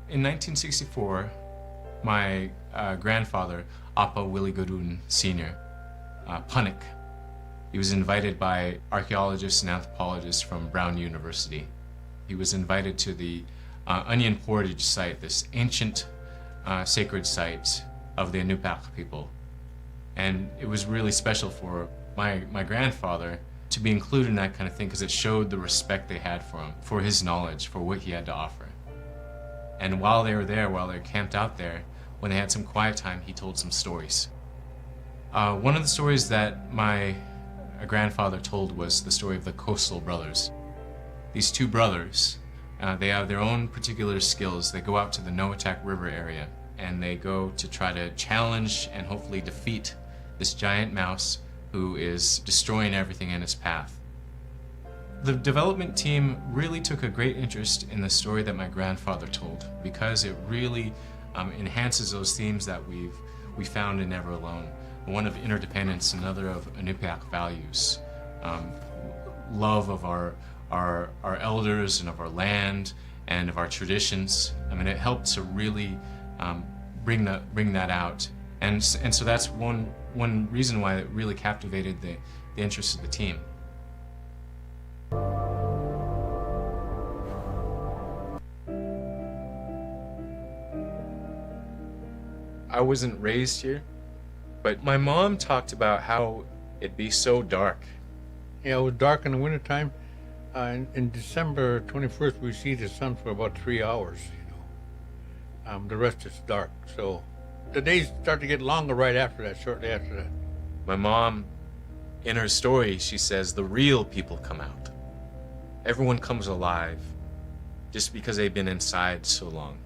In 1964, my grandfather, Appa Willie Godun Sr., Punnik, he was invited by archaeologists and anthropologists from Brown University. He was invited to the Onion Portage site, this ancient sacred site of the Inupiaq people. And it was really special for my grandfather to be included in that kind of thing because it showed the respect they had for him, for his knowledge, for what he had to offer. And while they were there, while they were camped out there, when they had some quiet time, he told some stories. One of the stories that my grandfather told was the story of the Coastal Brothers. These two brothers, they have their own particular skills. They go out to the Noatak River area and they go to try to challenge and hopefully defeat this giant mouse who is destroying everything in its path. The development team really took a great interest in the story that my grandfather told because it really enhances those themes that we found in Never Alone. One of interdependence, another of Inupiaq values, love of our elders and of our land and of our traditions. I mean, it helped to really bring that out, and so that's one reason why it really captivated the interest of the team. I wasn't raised here, but my mom talked about how it'd be so dark. Yeah, it was dark in the wintertime. In December 21st, we see the sun for about 3 hours, the rest is dark. So the days start to get longer right after that, shortly after that. My mom, in her story, she says the real people come out. Everyone comes alive just because they've been inside so long.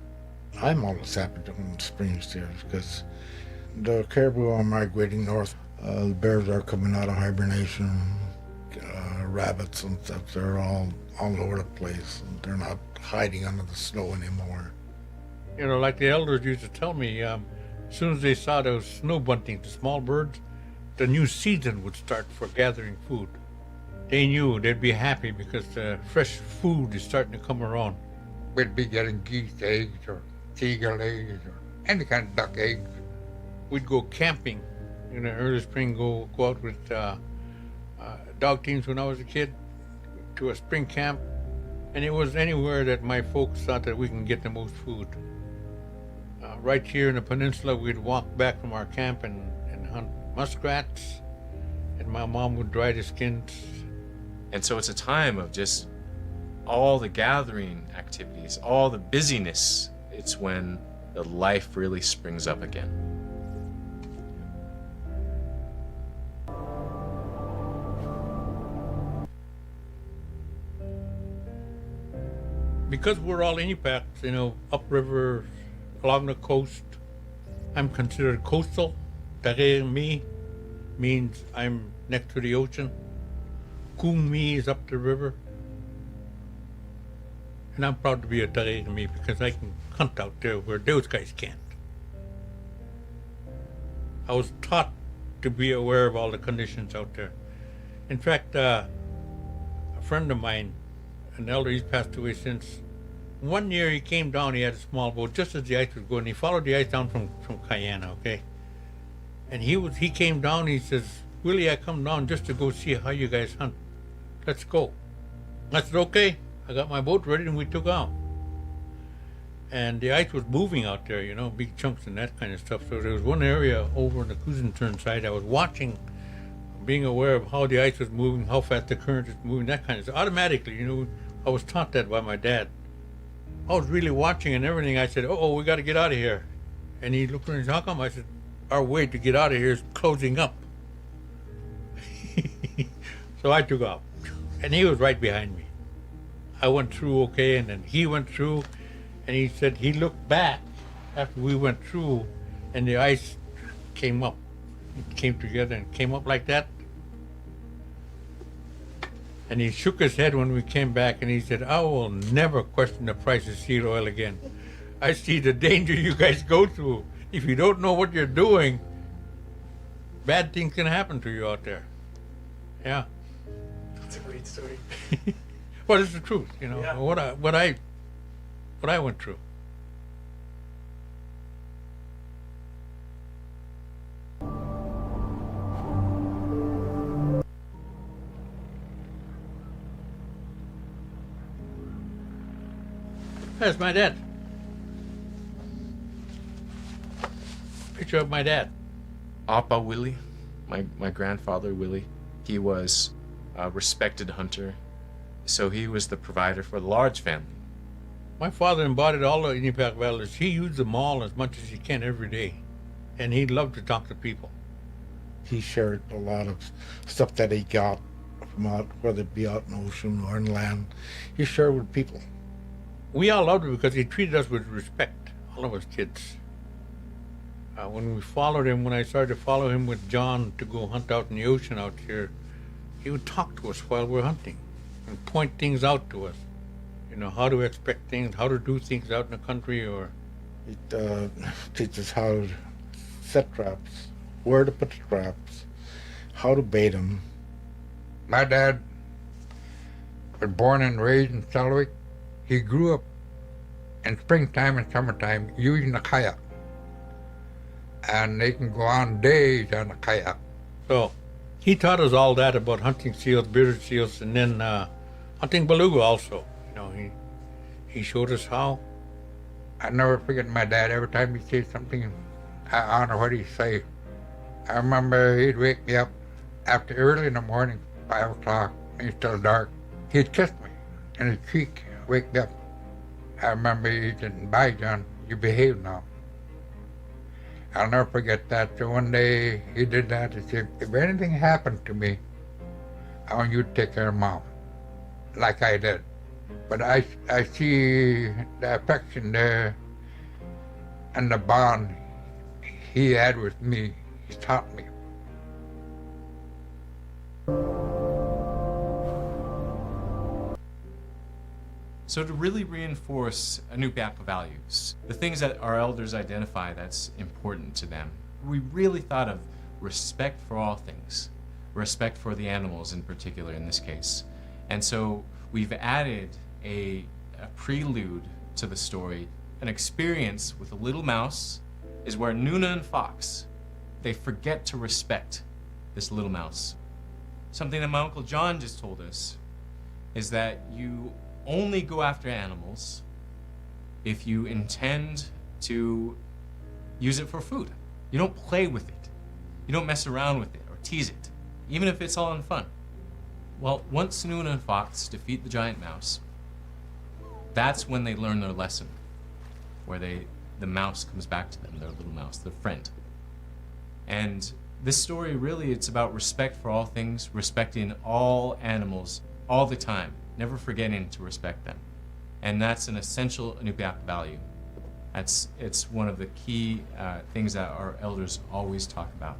I'm always happy when spring's here because the caribou are migrating north. The bears are coming out of hibernation. Rabbits and stuff, they're all over the place. And they're not hiding under the snow anymore. Like the elders used to tell me, as soon as they saw those snow buntings, the small birds, the new season would start for gathering food. They knew they'd be happy because the fresh food is starting to come around. We'd be getting geese eggs or seagull eggs or any kind of duck eggs. We'd go camping in the early spring, go out with dog teams when I was a kid to a spring camp, and it was anywhere that my folks thought that we can get the most food. Right here in the peninsula, we'd walk back from our camp and hunt muskrats, and my mom would dry the skins. And so it's a time of just all the gathering activities, all the busyness. It's when the life really springs up again. Because we're all Inupiaqs, upriver, along the coast, I'm considered coastal. Tare'mi means I'm next to the ocean. Kungmi is up the river. And I'm proud to be a Tare'mi because I can hunt out there where those guys can't. I was taught to be aware of all the conditions out there. In fact, a friend of mine, an elder, he's passed away since. One year he came down, he had a small boat just as the ice was going. He followed the ice down from Cayena, okay? And he came down, he says, Willie, I come down just to go see how you guys hunt. Let's go. I said, okay. I got my boat ready and we took out. And the ice was moving out there, big chunks and that kind of stuff. So there was one area over on the Kuzintern side I was watching, being aware of how the ice was moving, how fast the current is moving, that kind of stuff. Automatically, I was taught that by my dad. I was really watching and everything. I said, we got to get out of here. And he looked at me and said, how come? I said, our way to get out of here is closing up. So I took off. And he was right behind me. I went through okay, and then he went through, and he said he looked back after we went through, and the ice came up. It came together and came up like that. And he shook his head when we came back, and he said, I will never question the price of seed oil again. I see the danger you guys go through. If you don't know what you're doing, bad things can happen to you out there. Yeah. That's a great story. Well, it's the truth, Yeah. what I went through. That's my dad. Picture of my dad. Appa Willie, my grandfather Willie, he was a respected hunter, so he was the provider for the large family. My father embodied all the Inupiaq values. He used them all as much as he can every day. And he loved to talk to people. He shared a lot of stuff that he got from out, whether it be out in the ocean or in land. He shared with people. We all loved him because he treated us with respect, all of us kids. When we followed him, when I started to follow him with John to go hunt out in the ocean out here, he would talk to us while we're hunting and point things out to us. You know, how to expect things, how to do things out in the country, or... He teaches how to set traps, where to put the traps, how to bait them. My dad was born and raised in Selwick. He grew up in springtime and summertime using a kayak. And they can go on days on a kayak. So, he taught us all that about hunting seals, bearded seals, and then hunting beluga also. You know, he showed us how. I never forget my dad. Every time he said something, I honor what he say. I remember he'd wake me up after early in the morning, 5 o'clock, when it's still dark. He'd kiss me in his cheek, wake me up. I remember he said, "Bye, John, you behave now." I'll never forget that. So one day he did that. He said, "If anything happened to me, I want you to take care of Mom," like I did. But I see the affection there and the bond he had with me. He taught me. So to really reinforce Inupiaq values, the things that our elders identify that's important to them, we really thought of respect for all things, respect for the animals in particular in this case. And so we've added a prelude to the story. An experience with a little mouse is where Nuna and Fox, they forget to respect this little mouse. Something that my Uncle John just told us is that you only go after animals if you intend to use it for food. You don't play with it. You don't mess around with it or tease it, even if it's all in fun. Well, once Nuna and Fox defeat the giant mouse, that's when they learn their lesson, where the mouse comes back to them, their little mouse, their friend. And this story really, it's about respect for all things, respecting all animals all the time, never forgetting to respect them. And that's an essential Inupiaq value. It's one of the key things that our elders always talk about.